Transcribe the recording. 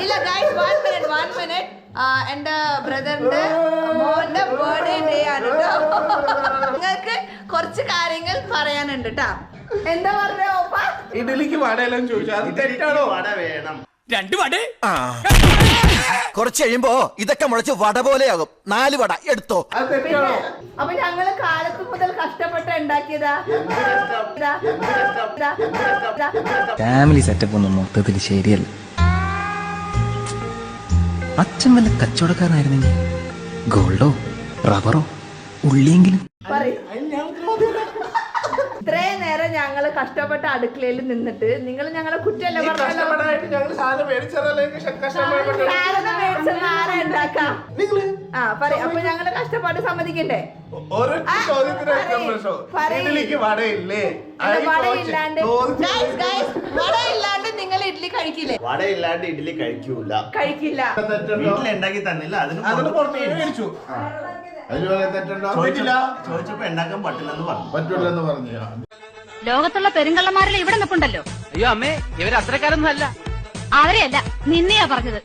ഇല്ല guys 1 minute എന്റെ ബ്രദറിന്റെ മോന്റെ ബർത്ത്ഡേ ഡേ ആണ് കേട്ടോ. നിങ്ങൾക്ക് കുറച്ച് കാര്യങ്ങൾ പറയാനുണ്ട് കേട്ടാ. എന്താ പറഞ്ഞ ഓപ്പ? ഇഡലിക്ക് വടയെല്ലാം ചോദിച്ചു, അത് തെറ്റാണോ? വട വേണം, 2 വട. കുറച്ച് കഴിയുമ്പോ ഇതൊക്കെ മുളച്ച് വട പോലെയാകും. 4 വട എടുത്തോ. അത് തെറ്റാണോ? അപ്പൊ ഞങ്ങള് കാലത്ത് മുതൽ കഷ്ടപ്പെട്ട് ഉണ്ടാക്കിയതാ. ഫാമിലി സെറ്റപ്പ് ഒന്നും മൊത്തത്തിൽ ശരിയല്ല. അച്ഛൻ വല്ല കച്ചവടക്കാരനായിരുന്നെങ്കിൽ ഗോൾഡോ റബ്ബറോ ഉള്ളിയെങ്കിലും. ഇത്രയും നേരം ഞങ്ങള് കഷ്ടപ്പെട്ട അടുക്കളയിൽ നിന്നിട്ട് നിങ്ങൾ ഞങ്ങളെ കുറ്റമല്ല പറഞ്ഞല്ലോ. ആരാ ഉണ്ടാക്കാം? ആ പറയും. അപ്പൊ ഞങ്ങള് കഷ്ടപ്പാട് സമ്മതിക്കണ്ടേ? വടയില്ലാണ്ട് നിങ്ങൾ ഇഡ്ഡലി കഴിക്കില്ലേ? വടയില്ലാണ്ട് ഇഡ്ഡലി കഴിക്കില്ല. വീട്ടിലുണ്ടാക്കി തന്നില്ല, അതിന് ചോദിച്ചപ്പോ ഉണ്ടാക്കാൻ പറ്റില്ലെന്ന് പറഞ്ഞു. ലോകത്തുള്ള പെരുങ്കള്ളന്മാരിൽ ഇവിടെ നിൽപ്പുണ്ടല്ലോ. അയ്യോ അമ്മേ, ഇവർ അത്രക്കാരൊന്നും അല്ല. അവരെയല്ല, നിന്നെയാ പറഞ്ഞത്.